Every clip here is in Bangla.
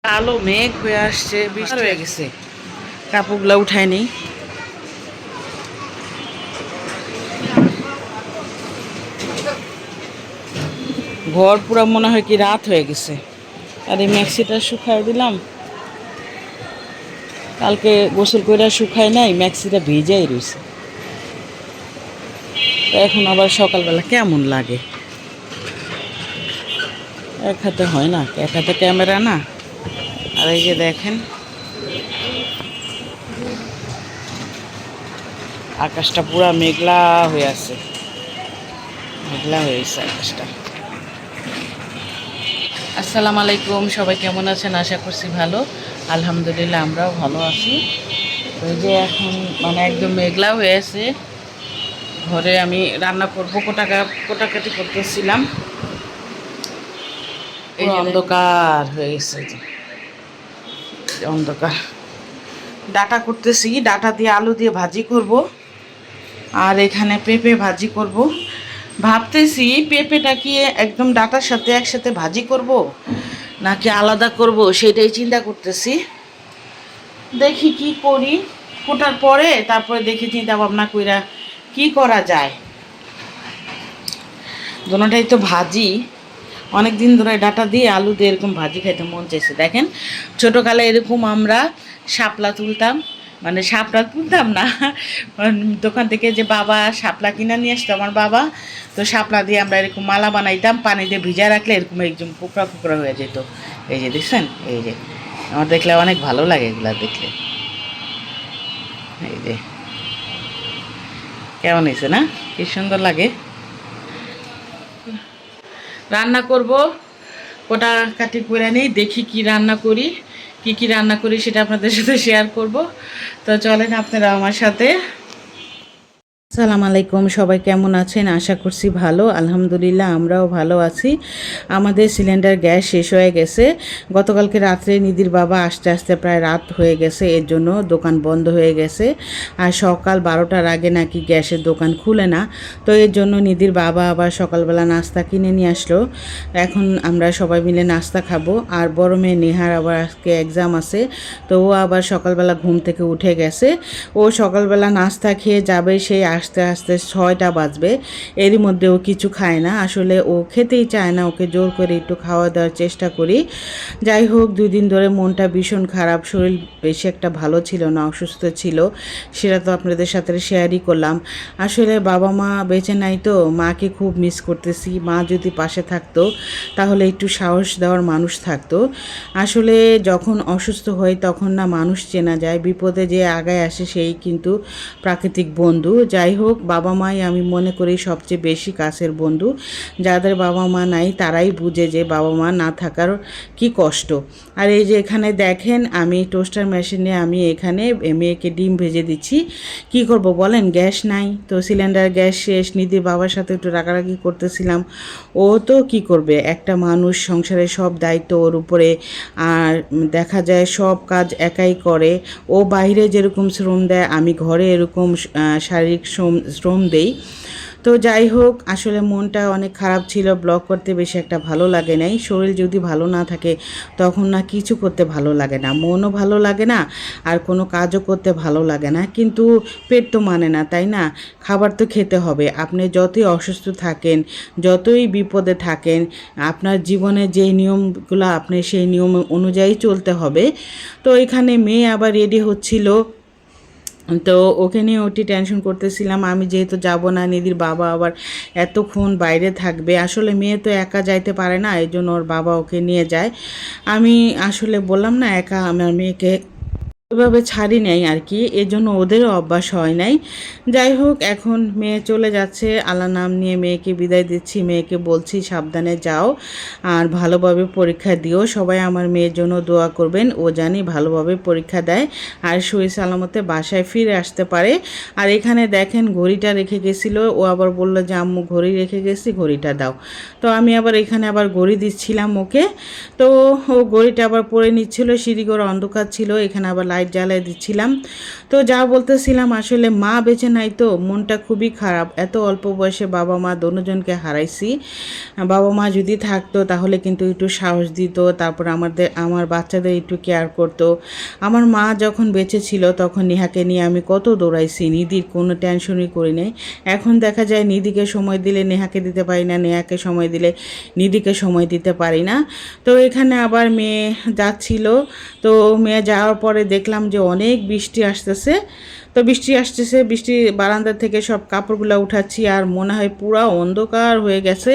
কালো মেঘ হয়ে আসছে, বৃষ্টি হয়ে গেছে, কাপড়গুলো উঠায়নি। ঘর পুরো মনে হয় কি রাত হয়ে গেছে। আর এই ম্যাক্সিটা শুকায় দিলাম, কালকে গোসল করে শুকায় নাই, ম্যাক্সিটা ভিজাই রয়েছে। তো এখন আবার সকালবেলা কেমন লাগে, এক হাতে হয় না, এক হাতে ক্যামেরা না। আর এই যে দেখেন আকাশটা পুরা মেঘলা হয়ে আছে, মেঘলা হয়েছে আকাশটা। আসসালামু আলাইকুম, সবাই কেমন আছেন? আশা করছি ভালো। আলহামদুলিল্লাহ আমরাও ভালো আছি। ওই যে এখন মানে একদম মেঘলা হয়ে আছে। ঘরে আমি রান্না করবো, কোটাকাটি করতেছিলাম। এই যে অন্ধকার হয়ে গেছে, যে অন্ধকার। ডাটা করতেছি, ডাটা দিয়ে আলু দিয়ে ভাজি করব। আর এখানে পেঁপে ভাজি করব। ভাবতেছি পেঁপেটা কি একদম ডাটার সাথে একসাথে ভাজি করব নাকি আলাদা করব, সেটাই চিন্তা করতেছি। দেখি কি করি, কোটার পরে তারপরে দেখি চিন্তা ভাবনা কইরা কি করা যায়। দোনোটাই তো ভাজি, অনেক দিন ধরে ডাটা দিয়ে আলু দিয়ে এরকম ভাজি খাইতে মন চাইছে। দেখেন ছোটোকালে এরকম আমরা শাপলা তুলতাম, মানে শাপলা তুলতাম না, দোকান থেকে যে বাবা শাপলা কিনে নিয়ে আসতো আমার বাবা, তো শাপলা দিয়ে আমরা এরকম মালা বানাইতাম, পানি দিয়ে ভিজা রাখলে এরকম একদম কুকড়া কুকড়া হয়ে যেত। এই যে দেখছেন, এই যে আমার দেখলে অনেক ভালো লাগে এগুলা দেখলে। এই যে কেমন হয়েছে না, কি সুন্দর লাগে। রান্না করব, কোটা কাটি করে নিই, দেখি কি রান্না করি, কি রান্না করি সেটা আপনাদের সাথে শেয়ার করব। তো চলেন আপনারা আমার সাথে। আসসালামু আলাইকুম, সবাই কেমন আছেন? আশা করছি ভালো। আলহামদুলিল্লাহ আমরাও ভালো আছি। আমাদের সিলিন্ডার গ্যাস শেষ হয়ে গেছে। গতকালকে রাত্রে নিধির বাবা আসতে আসতে প্রায় রাত হয়ে গেছে, এর জন্য দোকান বন্ধ হয়ে গেছে। আর সকাল 12টার আগে নাকি গ্যাসের দোকান খুলে না। তো এর জন্য নিধির বাবা আবার সকালবেলা নাস্তা কিনে নিয়ে আসলো। এখন আমরা সবাই মিলে নাস্তা খাবো। আর বড় মেয়ে নেহার আবার আজকে এক্সাম আছে, তো ও আবার সকালবেলা ঘুম থেকে উঠে গেছে। ও সকালবেলা নাস্তা খেয়ে যাবে, সেই আস্তে আস্তে 6টা বাজবে। এরই মধ্যে ও কিছু খায় না, আসলে ও খেতেই চায় না, ওকে জোর করে একটু খাওয়া দেওয়ার চেষ্টা করি। যাই হোক, 2 দিন ধরে মনটা ভীষণ খারাপ, শরীর বেশি একটা ভালো ছিল না, অসুস্থ ছিল। সেটা তো আপনাদের সাথে শেয়ারই করলাম। আসলে বাবা মা বেঁচে নাই, তো মাকে খুব মিস করতেছি। মা যদি পাশে থাকতো তাহলে একটু সাহস দেওয়ার মানুষ থাকতো। আসলে যখন অসুস্থ হয় তখন না মানুষ চেনা যায়, বিপদে যে আগায় আসে সেই কিন্তু প্রাকৃতিক বন্ধু। যাই হোক, বাবা মাই আমি মনে করি সবচেয়ে বেশি কাছের বন্ধু। যাদের বাবা মা নাই তারাই বুঝে যে বাবা মা না থাকার কি কষ্ট। আর এই যে এখানে দেখেন, আমি টোস্টার মেশিনে আমি এখানে মেয়েকে ডিম ভেজে দিচ্ছি। কি করব বলেন, গ্যাস নাই, তো সিলিন্ডার গ্যাস শেষ। নিধির বাবার সাথে একটু রাগারাগি করতেছিলাম। ও তো কি করবে, একটা মানুষ, সংসারের সব দায়িত্ব ওর উপরে। আর দেখা যায় সব কাজ একাই করে। ও বাইরে যেরকম শ্রম দেয়, আমি ঘরে এরকম শারীরিক শ্রম দেই। তো যাই হোক, আসলে মনটা অনেক খারাপ ছিল, ব্লগ করতে বেশি একটা ভালো লাগে নাই। শরীর যদি ভালো না থাকে তখন না কিছু করতে ভালো লাগে না, মনও ভালো লাগে না, আর কোনো কাজও করতে ভালো লাগে না। কিন্তু পেট তো মানে না, তাই না? খাবার তো খেতে হবে। আপনি যতই অসুস্থ থাকেন, যতই বিপদে থাকেন, আপনার জীবনে যে নিয়মগুলো, আপনি সেই নিয়ম অনুযায়ী চলতে হবে। তো এখানে মেয়ে আবার রেডি হচ্ছিল, তো ওকে নিয়ে ওটি টেনশন করতেছিলাম। আমি যেহেতু যাব না, নিধির বাবা আবার এতক্ষণ বাইরে থাকবে। আসলে মেয়ে তো একা যাইতে পারে না, এই জন্য ওর বাবা ওকে নিয়ে যায়। আমি আসলে বললাম না, একা আমার মেয়েকে ওইভাবে ছাড়ি নাই আর কি, এজন্য ওদেরও অভ্যাস হয় নাই। যাই হোক, এখন মেয়ে চলে যাচ্ছে। আল্লাহ নাম নিয়ে মেয়েকে বিদায় দিচ্ছি। মেয়েকে বলছি সাবধানে যাও আর ভালোভাবে পরীক্ষা দিও। সবাই আমার মেয়ের জন্য দোয়া করবেন, ও জানি ভালোভাবে পরীক্ষা দেয় আর সহি সালামতে বাসায় ফিরে আসতে পারে। আর এখানে দেখেন ঘড়িটা রেখে গেছিলো, ও আবার বলল যে আম্মু ঘড়ি রেখে গেছি, ঘড়িটা দাও। তো আমি আবার এখানে আবার ঘড়ি দিচ্ছিলাম ওকে। তো ও ঘড়িটা আবার পরে নিচ্ছিল, সিঁড়িঘর অন্ধকার ছিল, এখানে আবার লাইট লাইট জ্বালিয়ে দিচ্ছিলাম। তো যা বলতেছিলাম, আসলে মা বেঁচে নাই, তো মনটা খুবই খারাপ। এত অল্প বয়সে বাবা মা দুজনকে হারাইছি। বাবা মা যদি থাকতো তাহলে কিন্তু একটু সাহস দিত, তারপর আমার বাচ্চাদের একটু কেয়ার করতো। আমার মা যখন বেঁচে ছিল তখন নেহাকে নিয়ে আমি কত দৌড়াইছি, নিধির কোনো টেনশনই করি নাই। এখন দেখা যায় নিধিকে সময় দিলে নেহাকে দিতে পারি না, নেহাকে সময় দিলে নিধিকে সময় দিতে পারি না। তো এখানে আবার মেয়ে যাচ্ছিল, তো মেয়ে যাওয়ার পরে দেখলাম যে অনেক বৃষ্টি আসতেছে। তো বৃষ্টি আসতেছে, বৃষ্টি বারান্দা থেকে সব কাপড়গুলো উঠাচ্ছি, আর মনে হয় পুরা অন্ধকার হয়ে গেছে,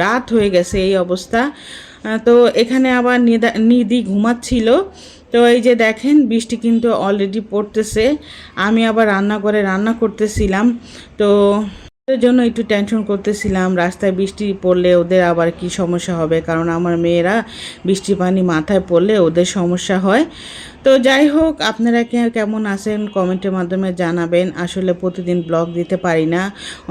রাত হয়ে গেছে এই অবস্থা। তো এখানে আবার নিধি ঘুমাচ্ছিল। তো এই যে দেখেন বৃষ্টি কিন্তু অলরেডি পড়তেছে। আমি আবার রান্নাঘরে রান্না করতেছিলাম, তো ওদের জন্য একটু টেনশন করতেছিলাম, রাস্তায় বৃষ্টি পড়লে ওদের আবার কি সমস্যা হবে, কারণ আমার মেয়েরা বৃষ্টি পানি মাথায় পড়লে ওদের সমস্যা হয়। তো যাই হোক, আপনারা কেমন আছেন কমেন্টের মাধ্যমে জানাবেন। আসলে প্রতিদিন ব্লগ দিতে পারি না,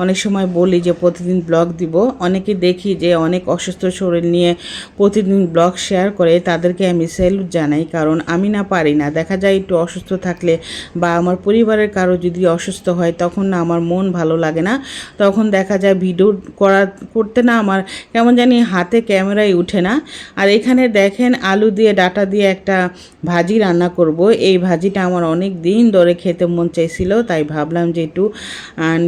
অনেক সময় বলি যে প্রতিদিন ব্লগ দিব, অনেকে দেখি যে অনেক অসুস্থ শরীর নিয়ে প্রতিদিন ব্লগ শেয়ার করে, তাদেরকে আমি স্যালুট জানাই, কারণ আমি না পারি না। দেখা যায় একটু অসুস্থ থাকলে বা আমার পরিবারের কারো যদি অসুস্থ হয় তখন না আমার মন ভালো লাগে না, তখন দেখা যায় ভিডিও করতে না আমার কেমন জানি হাতে ক্যামেরাই উঠে না। আর এখানে দেখেন আলু দিয়ে ডাটা দিয়ে একটা ভাজি রান্না করব। এই ভাজিটা আমার অনেক দিন ধরে খেতে মন চাইছিল, তাই ভাবলাম যে একটু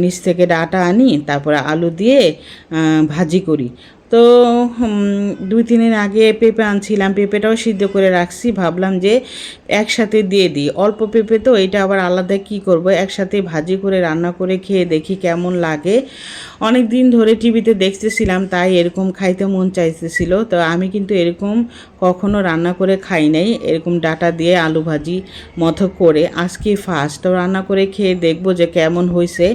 নিচ থেকে ডাটা আনি, তারপরে আলু দিয়ে ভাজি করি। তো 2-3 দিন আগে পেঁপে আনছিলাম, পেঁপেটাও সিদ্ধ করে রাখছি, ভাবলাম যে একসাথে দিয়ে দিই। অল্প পেঁপে তো, এটা আবার আলাদা কি করব, একসাথে ভাজি করে রান্না করে খেয়ে দেখি কেমন লাগে। অনেক দিন ধরে টিভিতে দেখতেছিলাম, তাই এরকম খাইতে মন চাইতেছিল। তো আমি কিন্তু এরকম কখনো রান্না করে খাই নাই, এরকম ডাটা দিয়ে আলু ভাজি মতো করে, আজকে ফার্স্ট। তো রান্না করে খেয়ে দেখবো যে কেমন হয়েছে।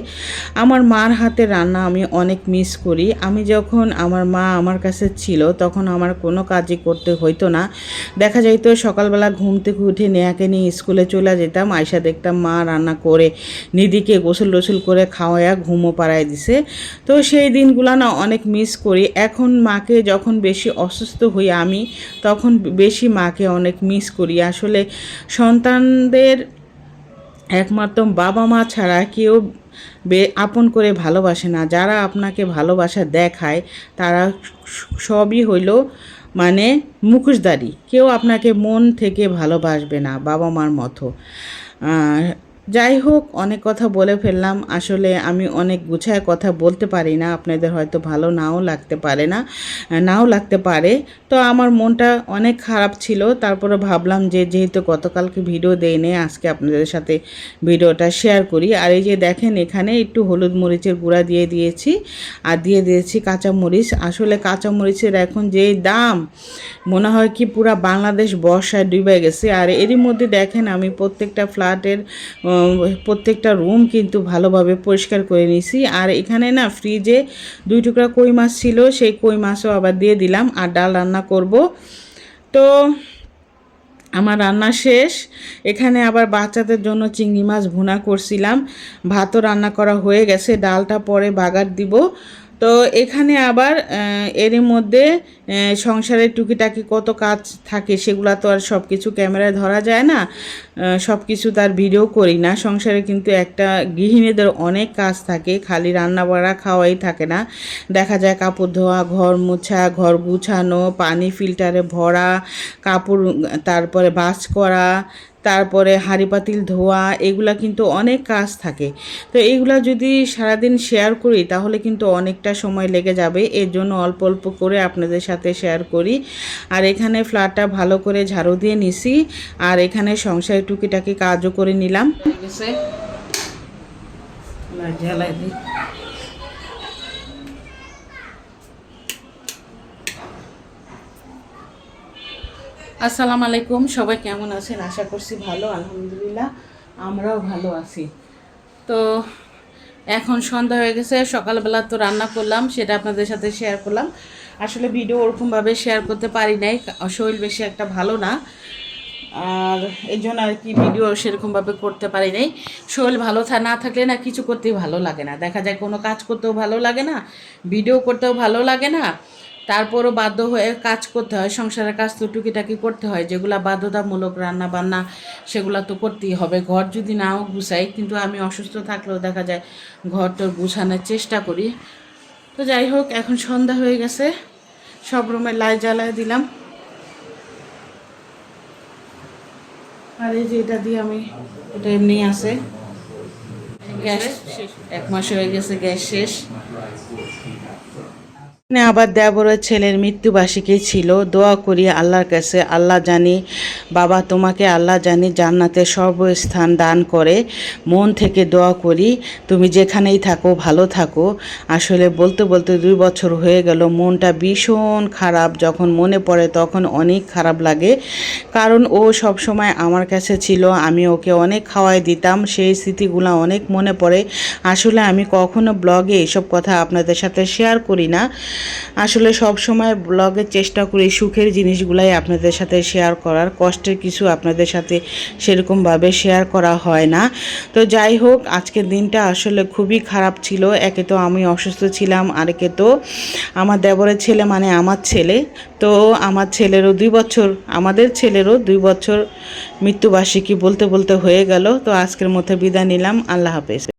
আমার মার হাতের রান্না আমি অনেক মিস করি। আমি যখন আমার মা আমার কাছে ছিল তখন আমার কোনো কাজই করতে হইতো না, দেখা যাইতো সকালবেলা ঘুম থেকে উঠে নেয়াকে নিয়ে স্কুলে চলে যেতাম, আয়সা দেখতাম মা রান্না করে নিধিকে গোসল টোসল করে খাওয়াইয়া ঘুমও পাড়ায় দিছে। তো সেই দিনগুলো না অনেক মিস করি। এখন মাকে যখন বেশি অসুস্থ হই আমি, তখন বেশি মাকে অনেক মিস করি। আসলে সন্তানদের একমাত্র বাবা মা ছাড়া কেউ আপন করে ভালোবাসে না। যারা আপনাকে ভালোবাসা দেখায় তারা সবই হইল মানে মুখোশধারী, কেউ আপনাকে মন থেকে ভালোবাসবে না বাবা মার মতো। যাই হোক, অনেক কথা বলে ফেললাম। আসলে আমি অনেক গুছায় কথা বলতে পারি না, আপনাদের হয়তো ভালো নাও লাগতে পারে। তো আমার মনটা অনেক খারাপ ছিল, তারপরে ভাবলাম যে যেহেতু গতকালকে ভিডিও দেই নেই, আজকে আপনাদের সাথে ভিডিওটা শেয়ার করি। আর এই যে দেখেন এখানে একটু হলুদ মরিচের গুঁড়া দিয়ে দিয়েছি, আর দিয়ে দিয়েছি কাঁচামরিচ। আসলে কাঁচামরিচের এখন যেই দাম, মনে হয় কি পুরা বাংলাদেশ বর্ষায় ডুবে গেছে। আর এরই মধ্যে দেখেন আমি প্রত্যেকটা ফ্ল্যাটের প্রত্যেকটা রুম কিন্তু ভালোভাবে পরিষ্কার করে নিয়েছি। আর এখানে না ফ্রিজে 2 টুকরা কই মাছ ছিল, সেই কই মাছও আবার দিয়ে দিলাম। আর ডাল রান্না করব। তো আমার রান্না শেষ। এখানে আবার বাচ্চাদের জন্য চিংড়ি মাছ ভুনা করছিলাম, ভাতও রান্না করা হয়ে গেছে, ডালটা পরে বাগার দিব। তো এখানে আবার এরই মধ্যে সংসারের টুকিটাকি কত কাজ থাকে, সেগুলো তো আর সব কিছু ক্যামেরায় ধরা যায় না, সব কিছু তার ভিডিও করি না। সংসারে কিন্তু একটা গৃহিণীদের অনেক কাজ থাকে, খালি রান্না বাড়া খাওয়াই থাকে না। দেখা যায় কাপড় ধোয়া, ঘর মোছা, ঘর গুছানো, পানি ফিল্টারে ভরা, কাপড় তারপরে ভাঁজ করা, তারপরে হাঁড়ি পাতিল ধোয়া, এগুলা কিন্তু অনেক কাজ থাকে। তো এইগুলা যদি সারাদিন শেয়ার করি তাহলে কিন্তু অনেকটা সময় লেগে যাবে, এর জন্য অল্প অল্প করে আপনাদের সাথে শেয়ার করি। আর এখানে ফ্ল্যাটটা ভালো করে ঝাড়ু দিয়ে নিছি, আর এখানে সংসারে টুকিটাকি কাজও করে নিলাম। আসসালামু আলাইকুম, সবাই কেমন আছেন? আশা করছি ভালো, আলহামদুলিল্লাহ আমরাও ভালো আছি। তো এখন সন্ধ্যা হয়ে গেছে, সকালবেলা তো রান্না করলাম, সেটা আপনাদের সাথে শেয়ার করলাম। আসলে ভিডিও ওরকমভাবে শেয়ার করতে পারি নাই, শরীর বেশি একটা ভালো না, আর এই জন্য আর কি ভিডিও সেরকমভাবে করতে পারি নাই। শরীর ভালো না থাকলে না কিছু করতেই ভালো লাগে না, দেখা যায় কোনো কাজ করতেও ভালো লাগে না, ভিডিও করতেও ভালো লাগে না। তারপরও বাধ্য হয়ে কাজ করতে হয়, সংসারের কাজ তো টুকিটাকি করতে হয়, যেগুলো বাধ্যতামূলক রান্না বান্না সেগুলো তো করতেই হবে। ঘর যদি নাও গুছাই, কিন্তু আমি অসুস্থ থাকলেও দেখা যায় ঘর তো গুছানোর চেষ্টা করি। তো যাই হোক, এখন সন্ধ্যা হয়ে গেছে, সব রুমে লাইট জ্বালায় দিলাম। আর এই যে এটা দিয়ে আমি, এটা এমনি আছে, গ্যাস 1 মাস হয়ে গেছে, গ্যাস শেষ। আবার দেবরের ছেলের মৃত্যুবার্ষিকী ছিল, দোয়া করি আল্লাহর কাছে, আল্লাহ জানি বাবা তোমাকে আল্লাহ জানি জান্নাতের সর্বস্থান দান করে। মন থেকে দোয়া করি তুমি যেখানেই থাকো ভালো থাকো। আসলে বলতে বলতে 2 বছর হয়ে গেল, মনটা ভীষণ খারাপ, যখন মনে পড়ে তখন অনেক খারাপ লাগে। কারণ ও সব সময় আমার কাছে ছিল, আমি ওকে অনেক খাওয়াই দিতাম, সেই স্মৃতিগুলো অনেক মনে পড়ে। আসলে আমি কখনো ব্লগে এসব কথা আপনাদের সাথে শেয়ার করি না, আসলে সব সময় ব্লগের চেষ্টা করি সুখের জিনিসগুলাই আপনাদের সাথে শেয়ার করার, কষ্টের কিছু আপনাদের সাথে সেরকমভাবে শেয়ার করা হয় না। তো যাই হোক, আজকের দিনটা আসলে খুবই খারাপ ছিল। একে তো আমি অসুস্থ ছিলাম, আর একে তো আমার দেবরের ছেলে মানে আমার ছেলে, তো আমার ছেলেরও 2 বছর, আমাদের ছেলেরও 2 বছর মৃত্যুবার্ষিকী বলতে বলতে হয়ে গেল। তো আজকের মধ্যে বিদায় নিলাম, আল্লাহ হাফেজ।